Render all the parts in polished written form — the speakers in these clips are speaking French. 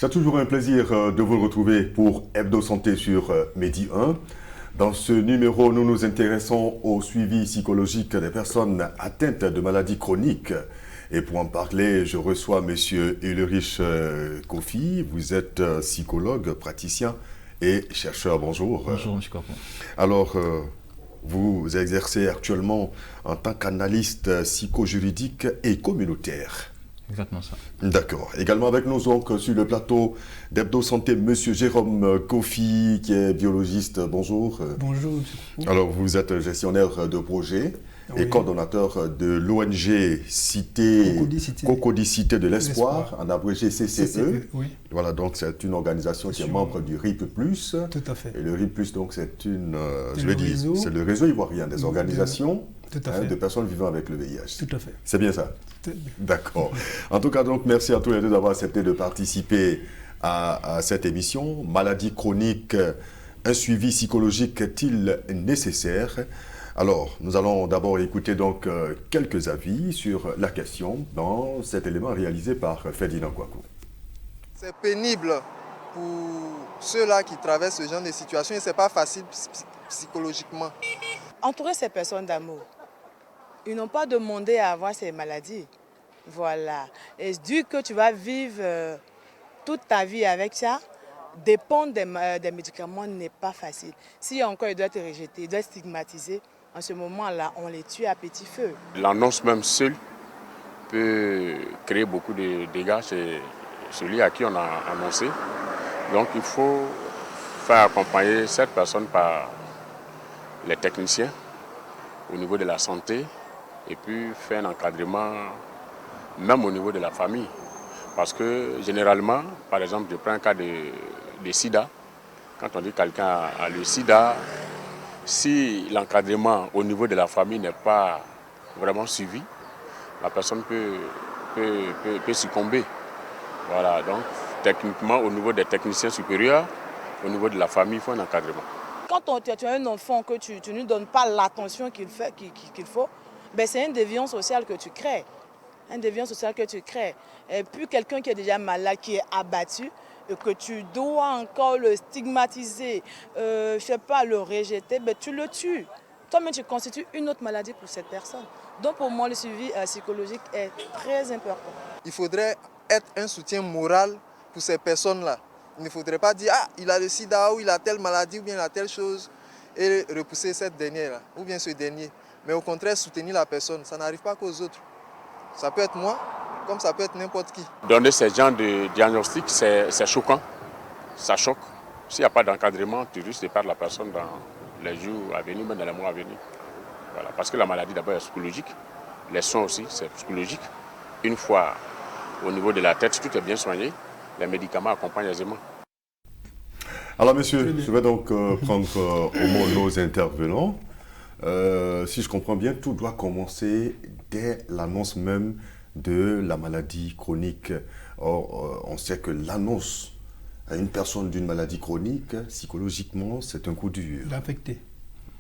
C'est toujours un plaisir de vous retrouver pour Hebdo Santé sur Medi 1. Dans ce numéro, nous nous intéressons au suivi psychologique des personnes atteintes de maladies chroniques. Et pour en parler, je reçois M. Ulrich Kofi. Vous êtes psychologue, praticien et chercheur. Bonjour. Bonjour, M. Kofi. Alors, vous exercez actuellement en tant qu'analyste psychojuridique et communautaire. Exactement ça. D'accord. Également avec nous donc sur le plateau d'Hebdo Santé, M. Jérôme Kofi, qui est biologiste. Bonjour. Bonjour, M. Kofi. Alors, vous êtes gestionnaire de projet et coordonnateur de l'ONG Cocody Cité de l'Espoir, en abrégé CCE. Oui. Voilà, donc c'est une organisation qui est membre du RIP+. Tout à fait. Et le RIP+, donc c'est une, c'est le réseau ivoirien des organisations de personnes vivant avec le VIH. Tout à fait. C'est bien ça? D'accord. En tout cas, donc, merci à tous les deux d'avoir accepté de participer à cette émission. Maladie chronique, un suivi psychologique est-il nécessaire? Alors, nous allons d'abord écouter donc quelques avis sur la question dans cet élément réalisé par Ferdinand Kouakou. C'est pénible pour ceux-là qui traversent ce genre de situation et ce n'est pas facile psychologiquement. Entourer ces personnes d'amour. Ils n'ont pas demandé à avoir ces maladies. Voilà. Et du que tu vas vivre toute ta vie avec ça, dépendre des médicaments n'est pas facile. Si encore il doit être rejeté, il doit être stigmatisé, en ce moment-là, on les tue à petit feu. L'annonce même seule peut créer beaucoup de dégâts chez celui à qui on a annoncé. Donc il faut faire accompagner cette personne par les techniciens au niveau de la santé et puis faire un encadrement même au niveau de la famille. Parce que généralement, par exemple, je prends un cas de sida. Quand on dit que quelqu'un a le sida, si l'encadrement au niveau de la famille n'est pas vraiment suivi, la personne peut succomber. Voilà, donc techniquement, au niveau des techniciens supérieurs, au niveau de la famille, il faut un encadrement. Quand tu as un enfant que tu ne lui donnes pas l'attention qu'il faut, ben c'est une déviance sociale que tu crées. Une déviance sociale que tu crées. Et puis quelqu'un qui est déjà malade, qui est abattu, et que tu dois encore le stigmatiser, je ne sais pas, le rejeter, ben tu le tues. Toi-même, tu constitues une autre maladie pour cette personne. Donc pour moi, le suivi psychologique est très important. Il faudrait être un soutien moral pour ces personnes-là. Il ne faudrait pas dire « Ah, il a le sida, ou il a telle maladie, ou bien il a telle chose » et repousser cette dernière-là, ou bien ce dernier. Mais au contraire, soutenir la personne, ça n'arrive pas qu'aux autres. Ça peut être moi, comme ça peut être n'importe qui. Donner ce genre de diagnostic, c'est choquant, ça choque. S'il n'y a pas d'encadrement, tu risques de perdre la personne dans les jours à venir, même dans les mois à venir. Voilà. Parce que la maladie d'abord est psychologique, les soins aussi, c'est psychologique. Une fois au niveau de la tête, si tout est bien soigné, les médicaments accompagnent aisément. Alors, messieurs, je vais donc prendre au mot nos intervenants. Si je comprends bien, tout doit commencer dès l'annonce même de la maladie chronique. Or, on sait que l'annonce à une personne d'une maladie chronique, psychologiquement, c'est un coup dur. L'affecté.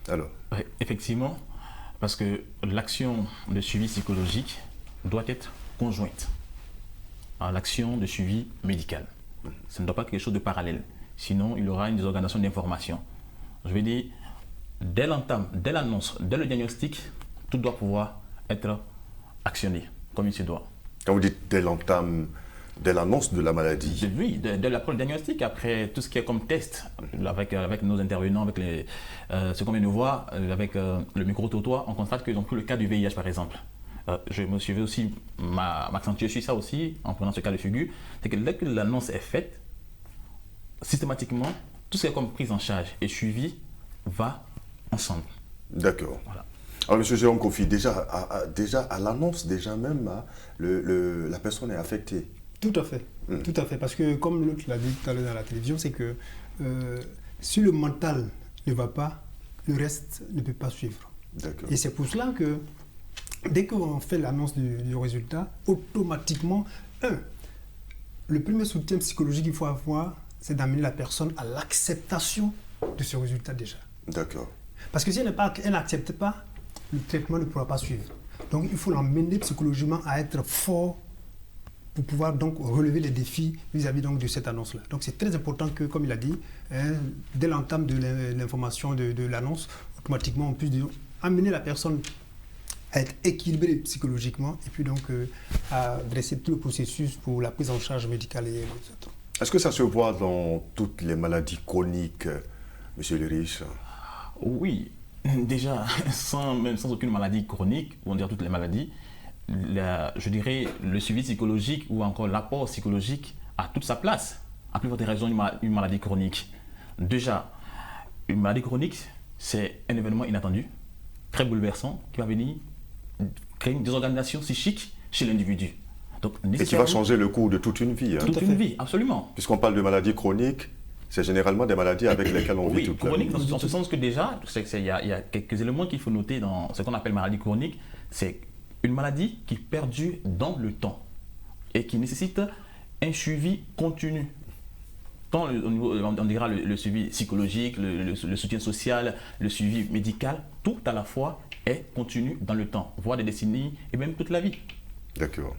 Alors. Oui, effectivement, parce que l'action de suivi psychologique doit être conjointe à l'action de suivi médical. Ce ne doit pas être quelque chose de parallèle. Sinon, il y aura une désorganisation d'information. Je vais dire, dès l'entame, dès l'annonce, dès le diagnostic, tout doit pouvoir être actionné comme il se doit. Quand vous dites dès l'entame, dès l'annonce de la maladie? Oui, dès l'après le diagnostic, après tout ce qui est comme test, avec nos intervenants, avec ceux qu'on vient de voir, avec le micro-trottoir, on constate qu'ils ont pris le cas du VIH par exemple. Je me suis aussi m'accentuer sur ça aussi, en prenant ce cas de figure, c'est que dès que l'annonce est faite, systématiquement, tout ce qui est comme prise en charge et suivi va ensemble. D'accord. Voilà. Alors, M. Jérôme Kofi, déjà à l'annonce, déjà même, la personne est affectée. Tout à fait. Tout à fait. Parce que, comme l'autre l'a dit tout à l'heure dans la télévision, c'est que si le mental ne va pas, le reste ne peut pas suivre. D'accord. Et c'est pour cela que, dès qu'on fait l'annonce du résultat, automatiquement, le premier soutien psychologique qu'il faut avoir, c'est d'amener la personne à l'acceptation de ce résultat déjà. D'accord. Parce que si elle n'accepte pas, le traitement ne pourra pas suivre. Donc il faut l'emmener psychologiquement à être fort pour pouvoir donc relever les défis vis-à-vis donc de cette annonce-là. Donc c'est très important que, comme il a dit, dès l'entame de l'information de l'annonce, automatiquement on puisse amener la personne à être équilibrée psychologiquement et puis donc à dresser tout le processus pour la prise en charge médicale et les autres. Est-ce que ça se voit dans toutes les maladies chroniques, Monsieur Leriche? Oui, déjà, sans aucune maladie chronique, ou on dirait toutes les maladies, je dirais le suivi psychologique ou encore l'apport psychologique a toute sa place. À plus forte raison, une maladie chronique. Déjà, une maladie chronique, c'est un événement inattendu, très bouleversant, qui va venir créer une désorganisation psychique chez l'individu. Donc, et qui va changer le cours de toute une vie. Toute une vie, absolument. Puisqu'on parle de maladies chroniques, c'est généralement des maladies avec lesquelles on vit toute la vie. Oui, chronique, dans ce sens que déjà, il y a quelques éléments qu'il faut noter dans ce qu'on appelle maladie chronique. C'est une maladie qui perdure dans le temps et qui nécessite un suivi continu. Tant au niveau, on dira le suivi psychologique, le soutien social, le suivi médical, tout à la fois est continu dans le temps, voire des décennies et même toute la vie. D'accord.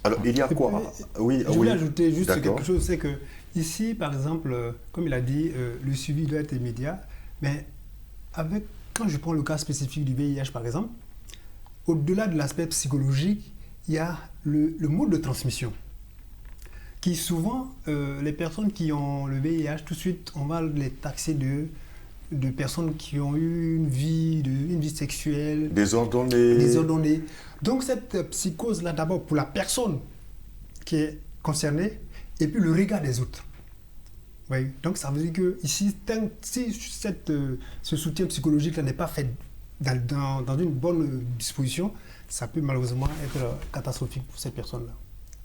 Alors, il y a quoi? Oui, je voulais ajouter juste quelque chose, c'est que ici, par exemple, comme il a dit, le suivi doit être immédiat, mais quand je prends le cas spécifique du VIH, par exemple, au-delà de l'aspect psychologique, il y a le mode de transmission. Qui souvent, les personnes qui ont le VIH, tout de suite, on va les taxer de personnes qui ont eu une vie sexuelle désordonnée. Donc cette psychose-là, d'abord pour la personne qui est concernée, et puis le regard des autres. Oui. Donc ça veut dire que ici, si ce soutien psychologique-là n'est pas fait dans une bonne disposition, ça peut malheureusement être catastrophique pour cette personne-là.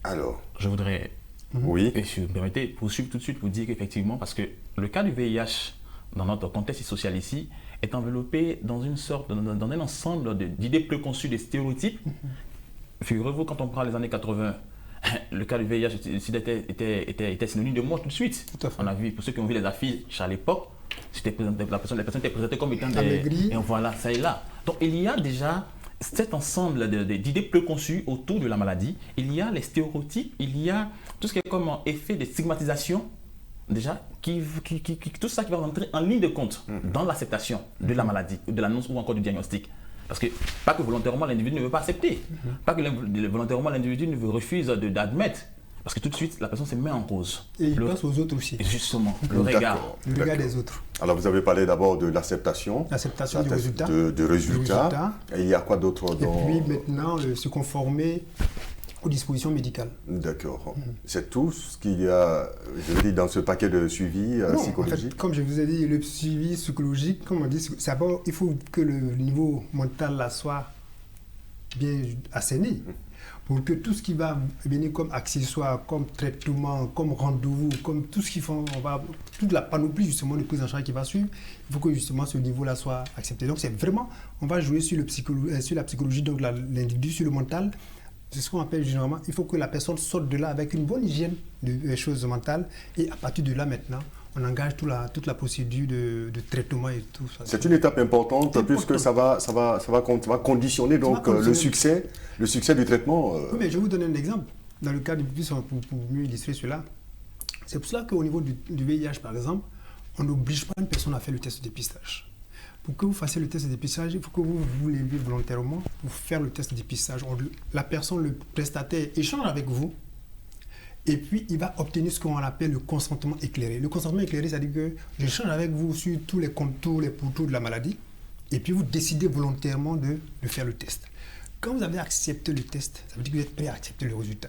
Alors, je voudrais, et si vous me permettez, poursuivre tout de suite pour dire qu'effectivement, parce que le cas du VIH, dans notre contexte social ici, est enveloppé dans dans un ensemble d'idées préconçues, des stéréotypes. Figurez-vous, quand on prend les années 80, le cas du VIH était synonyme de mort tout de suite. Tout à fait. On a vu, pour ceux qui ont vu les affiches à l'époque, la personne était présentée comme étant amaigrie. Et voilà, ça et là. Donc il y a déjà cet ensemble d'idées préconçues autour de la maladie. Il y a les stéréotypes, il y a tout ce qui est comme effet de stigmatisation. Déjà, tout ça qui va rentrer en ligne de compte dans l'acceptation de la maladie, de l'annonce ou encore du diagnostic. Parce que pas que volontairement l'individu ne veut pas accepter, pas que volontairement l'individu ne refuse d'admettre, parce que tout de suite la personne se met en cause. Et il passe aux autres aussi. Justement, le regard. Le regard des autres. Alors vous avez parlé d'abord de l'acceptation. L'acceptation du résultat. De résultat. Et il y a quoi d'autre Et puis maintenant, se conformer aux dispositions médicales. D'accord. C'est tout ce qu'il y a, je veux dire, dans ce paquet de suivi psychologique? En fait, comme je vous ai dit, le suivi psychologique, comme on dit, d'abord, il faut que le niveau mental là soit bien assaini. Pour que tout ce qui va venir comme accessoire, comme traitement, comme rendez-vous, comme tout ce qu'ils font, toute la panoplie justement de prise en charge qui va suivre, il faut que justement ce niveau-là soit accepté. Donc c'est vraiment, on va jouer sur la psychologie, donc l'individu, sur le mental. C'est ce qu'on appelle généralement, il faut que la personne sorte de là avec une bonne hygiène des choses mentales. Et à partir de là, maintenant, on engage toute la procédure de traitement et tout ça. C'est une étape importante puisque ça va conditionner donc le succès du traitement. Oui, mais je vais vous donner un exemple. Dans le cas du plus, pour mieux illustrer cela, c'est pour cela qu'au niveau du VIH, par exemple, on n'oblige pas une personne à faire le test de dépistage. Pour que vous fassiez le test de dépistage, il faut que vous vous leviez volontairement pour faire le test de dépistage. La personne, le prestataire, échange avec vous et puis il va obtenir ce qu'on appelle le consentement éclairé. Le consentement éclairé, c'est-à-dire que j'échange avec vous sur tous les contours, les pourtours de la maladie et puis vous décidez volontairement de faire le test. Quand vous avez accepté le test, ça veut dire que vous êtes prêt à accepter le résultat.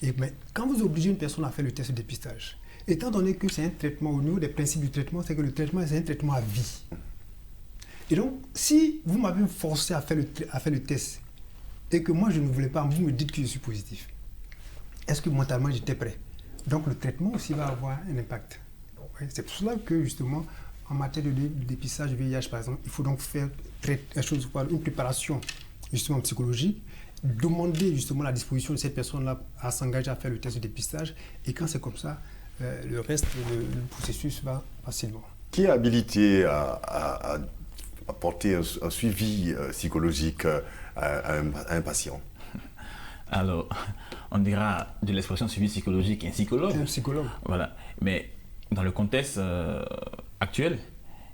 Mais quand vous obligez une personne à faire le test de dépistage, étant donné que c'est un traitement, au niveau des principes du traitement, c'est que le traitement, c'est un traitement à vie. Et donc, si vous m'avez forcé à faire le test et que moi je ne voulais pas, vous me dites que je suis positif, est-ce que mentalement j'étais prêt? Donc le traitement aussi va avoir un impact. C'est pour cela que justement, en matière de dépistage VIH par exemple, il faut donc faire une préparation justement psychologique, demander justement la disposition de cette personne-là à s'engager à faire le test de dépistage. Et quand c'est comme ça, le reste, le processus va facilement. Qui est habilité à apporter un suivi psychologique à un patient? Alors, on dira de l'expression suivi psychologique un psychologue. Un psychologue. Voilà. Mais dans le contexte actuel,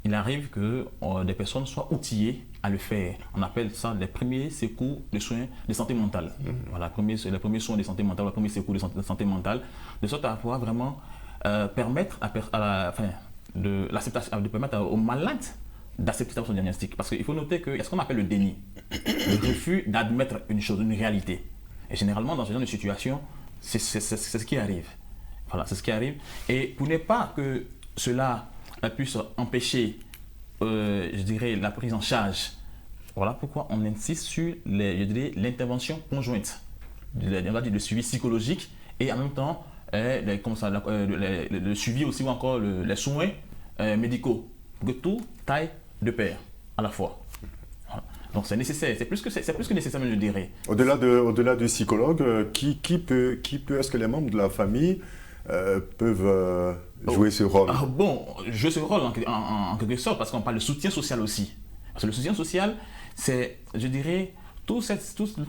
il arrive que des personnes soient outillées à le faire. On appelle ça les premiers secours de soins de santé mentale. Voilà, les premiers soins de santé mentale, les premiers secours de santé mentale, de sorte à pouvoir vraiment permettre de permettre aux malades d'accepter son diagnostic. Parce qu'il faut noter qu'il y a ce qu'on appelle le déni, le refus d'admettre une chose, une réalité. Et généralement, dans ce genre de situation, c'est ce qui arrive. Voilà, c'est ce qui arrive. Et pour ne pas que cela puisse empêcher, je dirais, la prise en charge, voilà pourquoi on insiste sur l'intervention conjointe, on va dire le suivi psychologique et en même temps le suivi aussi ou encore les soins médicaux, pour que tout aille de pair à la fois. Voilà. Donc c'est nécessaire, c'est plus que nécessaire, je dirais. Au-delà du psychologue, qui peut, est-ce que les membres de la famille peuvent jouer ce rôle? Jouer ce rôle en quelque sorte, parce qu'on parle de soutien social aussi. Parce que le soutien social, c'est, je dirais, tout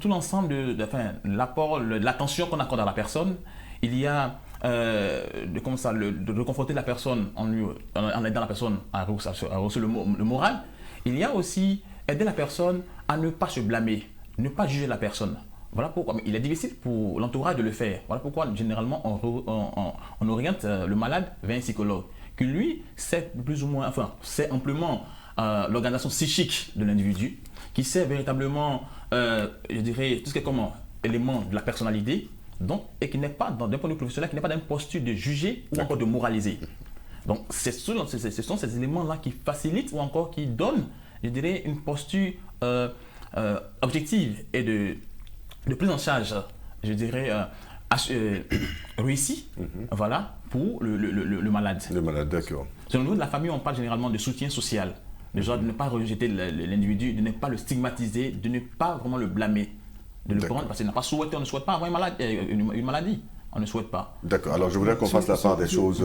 l'ensemble l'apport, l'attention qu'on accorde à la personne. Il y a de conforter la personne en aidant la personne à rehausser le moral. Il y a aussi aider la personne à ne pas se blâmer, ne pas juger la personne. Voilà pourquoi il est difficile pour l'entourage de le faire. Voilà pourquoi généralement on oriente le malade vers un psychologue qui lui sait plus ou moins, sait amplement l'organisation psychique de l'individu, qui sait véritablement, je dirais, tout ce qui est comme élément de la personnalité, donc, et qui n'est pas, d'un point de vue professionnel, qui n'est pas dans une posture de juger ou encore de moraliser. Donc, ce sont ces éléments-là qui facilitent ou encore qui donnent, je dirais, une posture objective et de prise en charge, je dirais, réussie, voilà, pour le malade. Le malade, d'accord. Au niveau de la famille, on parle généralement de soutien social, de ne pas rejeter l'individu, de ne pas le stigmatiser, de ne pas vraiment le blâmer, de le prendre, parce qu'il n'a pas souhaité, on ne souhaite pas avoir une maladie. On ne souhaite pas. D'accord, alors je voudrais qu'on fasse la part des choses.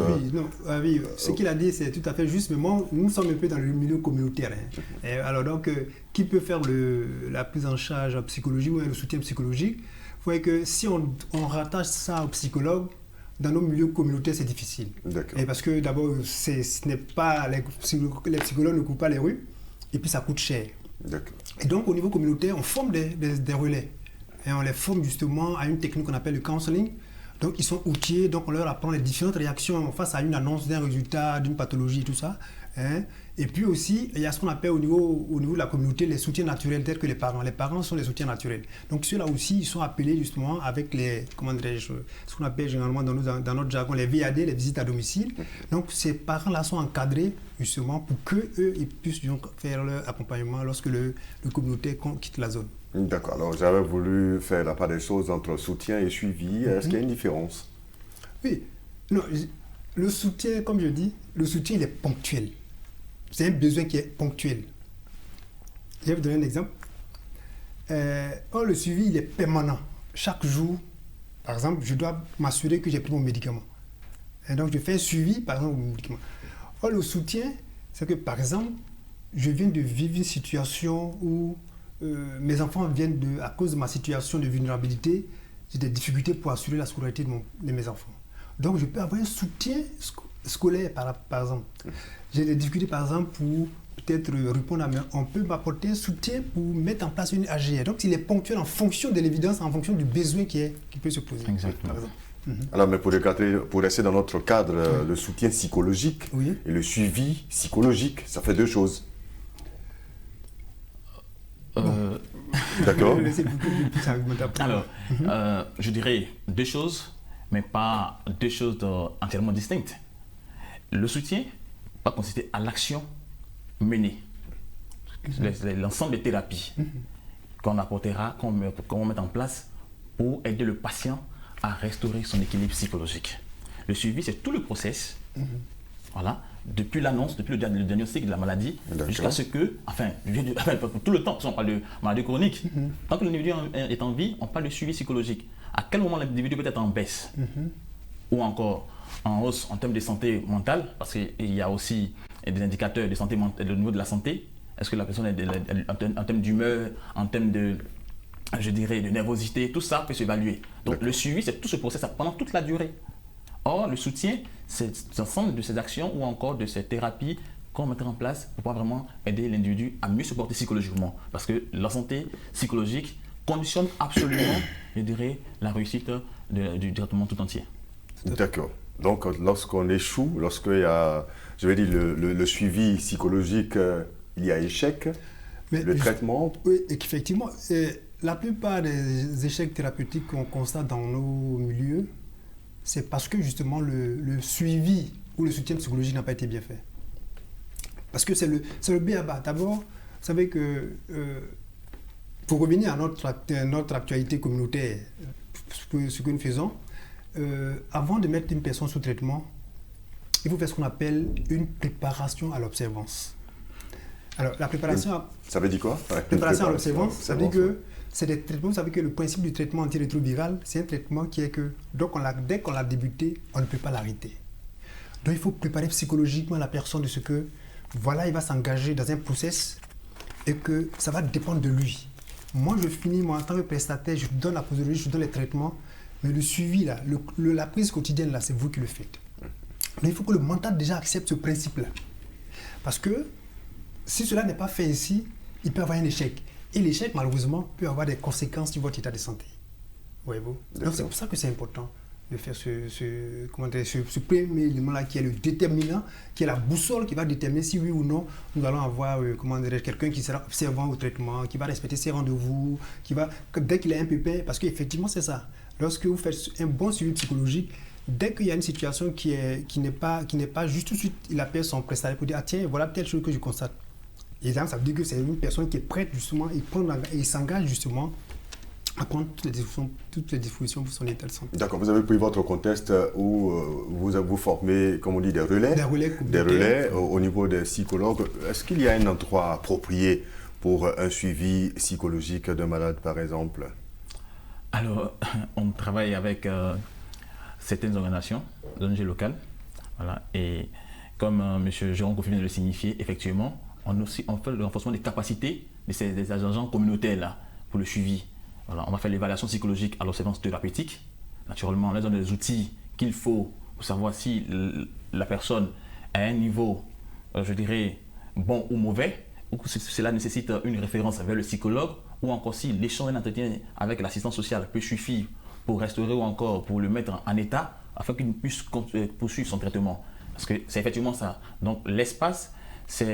Oui, ce qu'il a dit, c'est tout à fait juste, mais moi, nous sommes un peu dans le milieu communautaire. Et alors donc, qui peut faire la prise en charge psychologique ou le soutien psychologique? Vous voyez que si on rattache ça au psychologue, dans nos milieux communautaires, c'est difficile. D'accord. Et parce que d'abord, ce n'est pas les psychologues ne coupent pas les rues, et puis ça coûte cher. D'accord. Et donc, au niveau communautaire, on forme des relais. Et on les forme justement à une technique qu'on appelle le counseling. Donc, ils sont outillés, donc on leur apprend les différentes réactions face à une annonce d'un résultat, d'une pathologie, tout ça. Et puis aussi, il y a ce qu'on appelle au niveau de la communauté les soutiens naturels, tels que les parents. Les parents sont les soutiens naturels. Donc, ceux-là aussi, ils sont appelés justement avec ce qu'on appelle généralement dans notre jargon, les VAD, les visites à domicile. Donc, ces parents-là sont encadrés justement pour qu'eux, ils puissent donc faire leur accompagnement lorsque le communautaire quitte la zone. D'accord, alors j'avais voulu faire la part des choses entre soutien et suivi. Est-ce qu'il y a une différence? Oui, non, le soutien, comme je dis, le soutien il est ponctuel. C'est un besoin qui est ponctuel. Je vais vous donner un exemple. Or, le suivi, il est permanent. Chaque jour, par exemple, je dois m'assurer que j'ai pris mon médicament. Et donc, je fais un suivi, par exemple, mon médicament. Or, le soutien, c'est que, par exemple, je viens de vivre une situation où mes enfants viennent à cause de ma situation de vulnérabilité, j'ai des difficultés pour assurer la scolarité de mes enfants. Donc, je peux avoir un soutien scolaire, par exemple. J'ai des difficultés, par exemple, pour peut-être répondre on peut m'apporter un soutien pour mettre en place une AGR. Donc, il est ponctuel en fonction de l'évidence, en fonction du besoin qui peut se poser. Exactement. Alors, mais pour rester dans notre cadre, le soutien psychologique et le suivi psychologique, ça fait deux choses. D'accord. Alors, je dirais deux choses, mais pas deux choses entièrement distinctes. Le soutien va consister à l'action menée, l'ensemble des thérapies qu'on apportera, qu'on va mettre en place pour aider le patient à restaurer son équilibre psychologique. Le suivi, c'est tout le process, voilà, depuis l'annonce, depuis le diagnostic de la maladie, jusqu'à ce que, tout le temps, si on parle de maladie chronique, tant que l'individu est en vie, on parle de suivi psychologique. À quel moment l'individu peut être en baisse ou encore en hausse en termes de santé mentale, parce qu'il y a aussi des indicateurs de santé mentale au niveau de la santé. Est-ce que la personne est en termes d'humeur, en termes je dirais, de nervosité, tout ça peut s'évaluer. Donc le suivi, c'est tout ce processus pendant toute la durée. Or, le soutien, c'est l'ensemble de ces actions ou encore de ces thérapies qu'on mettra en place pour pouvoir vraiment aider l'individu à mieux se porter psychologiquement. Parce que la santé psychologique conditionne absolument, je dirais, la réussite du traitement tout entier. D'accord. Donc, lorsqu'on échoue, lorsqu'il y a, je vais dire, le suivi psychologique, il y a échec, Mais le traitement. Oui, effectivement. La plupart des échecs thérapeutiques qu'on constate dans nos milieux, c'est parce que justement le suivi ou le soutien psychologique n'a pas été bien fait. Parce que c'est le b.a.-ba. D'abord, vous savez que pour revenir à notre actualité communautaire, ce que nous faisons, avant de mettre une personne sous traitement, il faut faire ce qu'on appelle une préparation à l'observance. Alors, la préparation Ça veut dire quoi? Préparation à l'observance, ça veut dire que c'est des traitements, vous savez que le principe du traitement antirétroviral, c'est un traitement qui est que dès qu'on l'a débuté, on ne peut pas l'arrêter. Donc il faut préparer psychologiquement la personne de ce que, voilà, il va s'engager dans un process et que ça va dépendre de lui. Moi, je finis, moi, en tant que prestataire, je donne la posologie, je donne les traitements, mais le suivi, là, la prise quotidienne, là, c'est vous qui le faites. Mais il faut que le mental déjà accepte ce principe-là. Parce que si cela n'est pas fait ici, il peut y avoir un échec. Et l'échec, malheureusement, peut avoir des conséquences sur votre état de santé. Voyez-vous? Donc c'est pour ça que c'est important de faire ce premier élément-là qui est le déterminant, qui est la boussole qui va déterminer si oui ou non nous allons avoir quelqu'un qui sera observant au traitement, qui va respecter ses rendez-vous, dès qu'il est un pépin, parce qu'effectivement c'est ça. Lorsque vous faites un bon suivi psychologique, dès qu'il y a une situation qui n'est pas juste tout de suite, il appelle son prestataire pour dire « Ah tiens, voilà telle chose que je constate ». Et là, ça veut dire que c'est une personne qui est prête justement et s'engage justement à prendre toutes les dispositions pour son état de santé. D'accord, vous avez pris votre contexte où vous formez, comme on dit, des relais au niveau des psychologues. Est-ce qu'il y a un endroit approprié pour un suivi psychologique d'un malade, par exemple? Alors, on travaille avec certaines organisations, ONG locales, voilà, et comme M. Jérôme Kofi vient de le signifier, effectivement, on fait le renforcement des capacités des agents communautaires là, pour le suivi. Voilà, on va faire l'évaluation psychologique à l'observance thérapeutique. Naturellement, on a des outils qu'il faut pour savoir si la personne a un niveau, je dirais, bon ou mauvais, ou que cela nécessite une référence vers le psychologue, ou encore si l'échange d'un entretien avec l'assistance sociale peut suffire pour restaurer ou encore pour le mettre en état afin qu'il puisse poursuivre son traitement. Parce que c'est effectivement ça. Donc l'espace, ce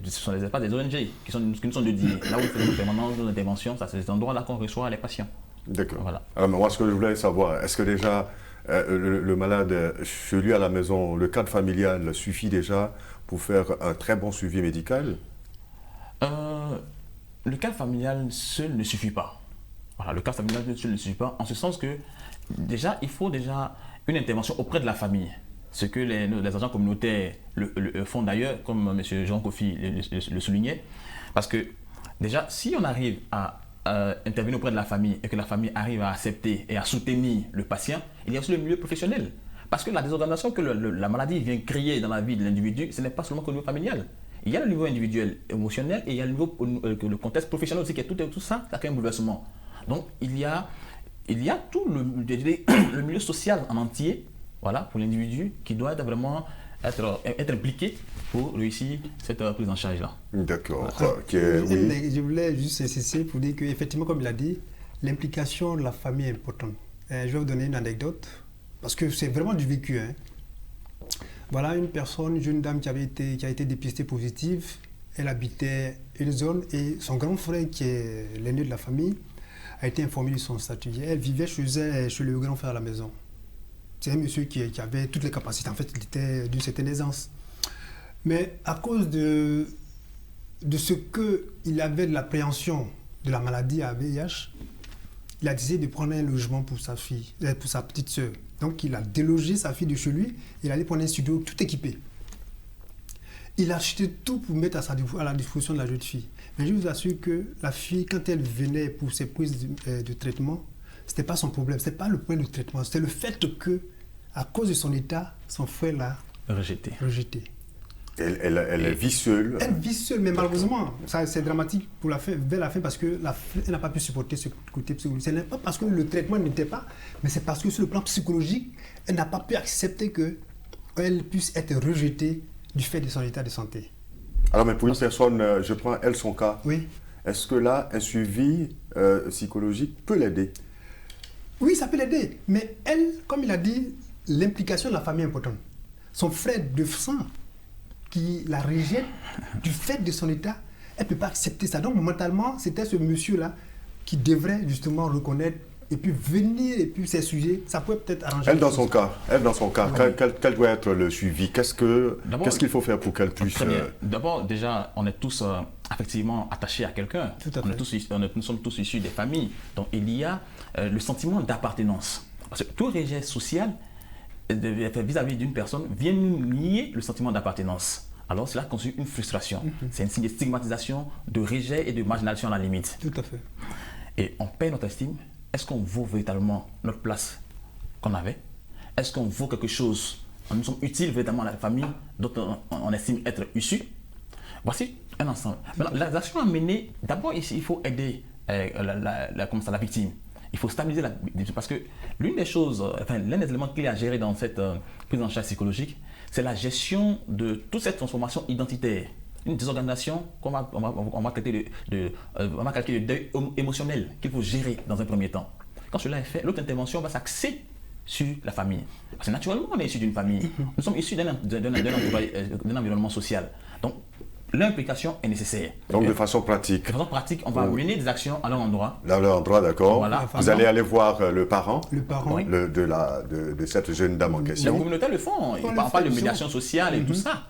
sont les espaces des ONG qui nous sont dédiés. Là où nous faisons permanence nos interventions, c'est ces endroits-là qu'on reçoit les patients. D'accord. Voilà. Alors, moi, ce que je voulais savoir, est-ce que déjà le malade chez lui à la maison, le cadre familial suffit déjà pour faire un très bon suivi médical? Le cadre familial seul ne suffit pas. Voilà, le cadre familial seul ne suffit pas, en ce sens que déjà, il faut déjà une intervention auprès de la famille. Ce que les agents communautaires font d'ailleurs, comme M. Jean Kofi le soulignait, parce que déjà, si on arrive à intervenir auprès de la famille et que la famille arrive à accepter et à soutenir le patient, il y a aussi le milieu professionnel. Parce que la désorganisation que la maladie vient créer dans la vie de l'individu, ce n'est pas seulement qu'au niveau familial. Il y a le niveau individuel émotionnel et il y a le contexte professionnel aussi, qui est tout ça, ça crée un bouleversement. Donc il y a tout le milieu social en entier, voilà, pour l'individu qui doit vraiment être impliqué pour réussir cette prise en charge-là. D'accord. Oui. Je voulais juste insister pour dire qu'effectivement, comme il a dit, l'implication de la famille est importante. Je vais vous donner une anecdote, parce que c'est vraiment du vécu. Voilà une jeune dame qui a été dépistée positive. Elle habitait une zone et son grand frère, qui est l'aîné de la famille, a été informé de son statut. Elle vivait chez le grand frère à la maison. C'est un monsieur qui avait toutes les capacités. En fait, il était d'une certaine aisance. Mais à cause de ce qu'il avait de l'appréhension de la maladie à VIH, il a décidé de prendre un logement pour sa petite sœur. Donc, il a délogé sa fille de chez lui. Il allait prendre un studio tout équipé. Il a acheté tout pour mettre à la disposition de la jeune fille. Mais je vous assure que la fille, quand elle venait pour ses prises de traitement, ce n'était pas son problème, ce n'était pas le point de traitement, c'était le fait que, à cause de son état, son frère l'a rejeté. Elle vit seule. Elle vit seule, mais malheureusement, ça, c'est dramatique pour vers la fin parce qu'elle n'a pas pu supporter ce côté psychologique. Ce n'est pas parce que le traitement n'était pas, mais c'est parce que sur le plan psychologique, elle n'a pas pu accepter qu'elle puisse être rejetée du fait de son état de santé. Alors, mais pour une personne, je prends elle son cas. Oui. Est-ce que là, un suivi psychologique peut l'aider? Oui, ça peut l'aider. Mais elle, comme il a dit, l'implication de la famille est importante. Son frère de sang qui la rejette du fait de son état, elle ne peut pas accepter ça. Donc mentalement, c'était ce monsieur-là qui devrait justement reconnaître et puis venir et puis ces sujets, ça peut peut-être arranger. Elle dans son cas, oui. Quel doit être le suivi? Qu'est-ce qu'il faut faire pour qu'elle puisse... Très bien. D'abord, déjà, on est tous effectivement attachés à quelqu'un. Nous sommes tous issus des familles. Donc il y a le sentiment d'appartenance. Parce que tout rejet social vis-à-vis d'une personne vient nous nier le sentiment d'appartenance. Alors cela constitue une frustration. C'est un signe de stigmatisation, de rejet et de marginalisation à la limite. Tout à fait. Et on perd notre estime. Est-ce qu'on vaut véritablement notre place qu'on avait? Est-ce qu'on vaut quelque chose? Nous sommes utiles véritablement à la famille dont on estime être issus? Voici un ensemble. Maintenant, les actions à mener, d'abord ici, il faut aider la victime. Il faut stabiliser la victime parce que l'un des éléments clés à gérer dans cette prise en charge psychologique, c'est la gestion de toute cette transformation identitaire. Une désorganisation qu'on va qualifier de deuil émotionnel qu'il faut gérer dans un premier temps. Quand cela est fait, l'autre intervention va s'axer sur la famille. Parce que naturellement, on est issu d'une famille. Nous sommes issus d'un environnement social. Donc, l'implication est nécessaire. Donc, de façon pratique. De façon pratique, on va mener des actions à leur endroit. À leur endroit, d'accord. Voilà. Vous allez aller voir le parent, oui. de cette jeune dame en question. Les communautés le font. On parle de médiation sociale et tout ça.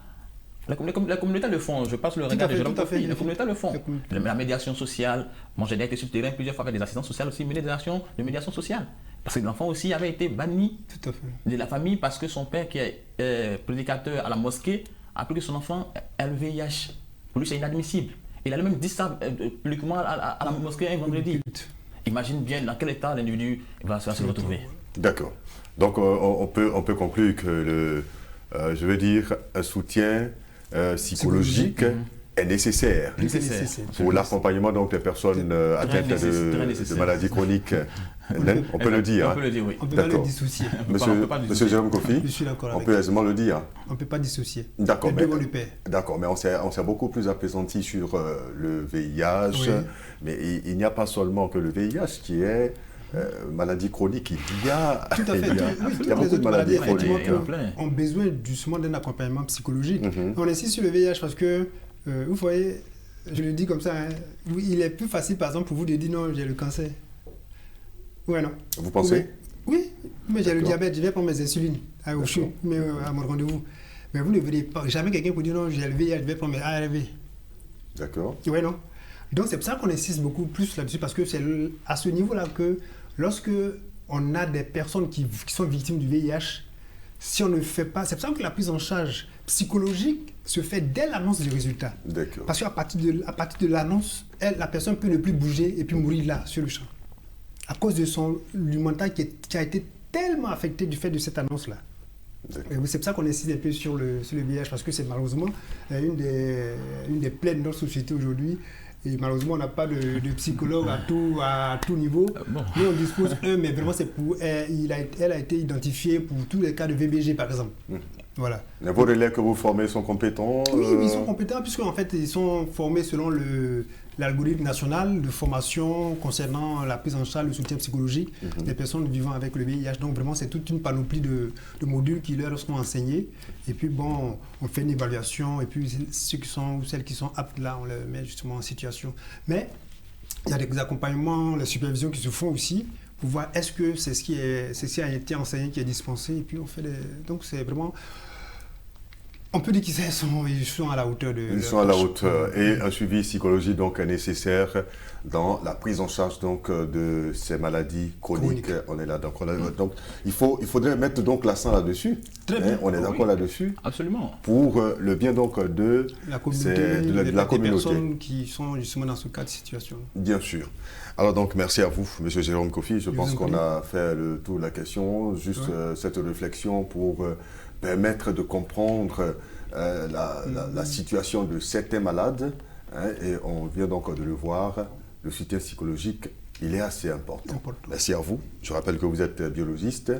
La communauté le font, je passe le regard des jeunes filles. La communauté le font. La médiation sociale, moi j'ai été sur le terrain plusieurs fois avec des assistants sociaux aussi, mener des actions de médiation sociale. Parce que l'enfant aussi avait été banni de la famille parce que son père, qui est prédicateur à la mosquée, a appris que son enfant a le VIH. Pour lui, c'est inadmissible. Il a même dit ça publiquement à la mosquée un vendredi. Imagine bien dans quel état l'individu va se retrouver. D'accord. Donc on peut conclure que un soutien psychologique est nécessaire pour l'accompagnement des personnes atteintes de maladies chroniques. On peut le dire. On peut le dire, oui. On ne peut pas le dissocier. Monsieur Jérôme Kofi, je suis d'accord on peut aisément le dire. On ne peut pas dissocier. D'accord, mais on s'est beaucoup plus appesanti sur le VIH, oui. Mais il n'y a pas seulement que le VIH qui est maladie chronique, il y a beaucoup de maladies chroniques. On a besoin justement d'un accompagnement psychologique. On insiste sur le VIH parce que, vous voyez, je le dis comme ça, hein, il est plus facile par exemple pour vous de dire non, j'ai le cancer. Ouais, non. Vous pensez? Oui, mais j'ai le diabète, je vais prendre mes insulines à mon rendez-vous. Mais vous ne verrez pas jamais quelqu'un pour dire non, j'ai le VIH, je vais prendre mes ARV. D'accord. Oui, non. Donc c'est pour ça qu'on insiste beaucoup plus là-dessus, parce que c'est à ce niveau-là que lorsque on a des personnes qui sont victimes du VIH, si on ne fait pas, c'est pour ça que la prise en charge psychologique se fait dès l'annonce du résultat. D'accord. Parce qu'à partir de l'annonce, la personne peut ne plus bouger et puis mourir là, sur le champ. À cause du mental qui a été tellement affecté du fait de cette annonce-là. C'est pour ça qu'on insiste un peu sur le VIH, parce que c'est malheureusement une des plaies de notre société aujourd'hui. Et malheureusement, on n'a pas de psychologue à tout niveau. Bon. Nous, on dispose mais vraiment, c'est pour elle a été identifiée pour tous les cas de VBG, par exemple. Voilà. Les relais que vous formez sont compétents? Oui, ils sont compétents, puisqu'en fait, ils sont formés selon l'algorithme national de formation concernant la prise en charge, le soutien psychologique des personnes vivant avec le VIH. Donc vraiment, c'est toute une panoplie de modules qui leur sont enseignés. Et puis bon, on fait une évaluation et puis ceux qui sont ou celles qui sont aptes là, on les met justement en situation. Mais il y a des accompagnements, les supervisions qui se font aussi pour voir est-ce que c'est ce qui a été enseigné qui est dispensé. Et puis on fait donc c'est vraiment... On peut dire qu'ils sont à la hauteur de... Ils sont à la hauteur. Et un suivi psychologique donc, est nécessaire dans la prise en charge donc, de ces maladies chroniques. On est là. Donc, il faudrait mettre donc l'accent là-dessus. Très bien. On est d'accord là-dessus. Absolument. Pour le bien donc de la communauté, des personnes qui sont justement dans ce cas de situation. Bien sûr. Alors donc, merci à vous, M. Jérôme Kofi. Je pense qu'on a fait le tour de la question. Juste cette réflexion pour... permettre de comprendre la situation de certains malades, hein, et on vient donc de le voir, le soutien psychologique, il est assez important. Merci à vous. Je rappelle que vous êtes biologiste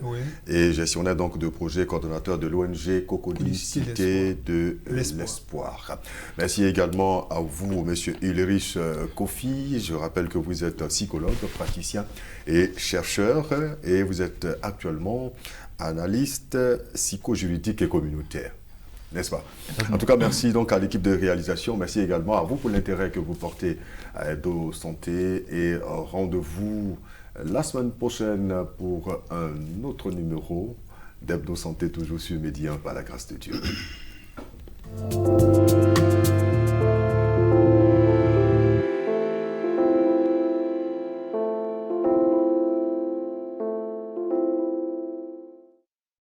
et gestionnaire donc de projet, coordonnateur de l'ONG Cocody Cité de l'Espoir. Merci également à vous, monsieur Ulrich Kofi. Je rappelle que vous êtes psychologue, praticien et chercheur et vous êtes actuellement analyste psychojuridique et communautaire. N'est-ce pas? En tout cas, merci donc à l'équipe de réalisation. Merci également à vous pour l'intérêt que vous portez à Hebdo Santé. Et rendez-vous la semaine prochaine pour un autre numéro d'Hebdo Santé, toujours sur Medi 1 par la grâce de Dieu.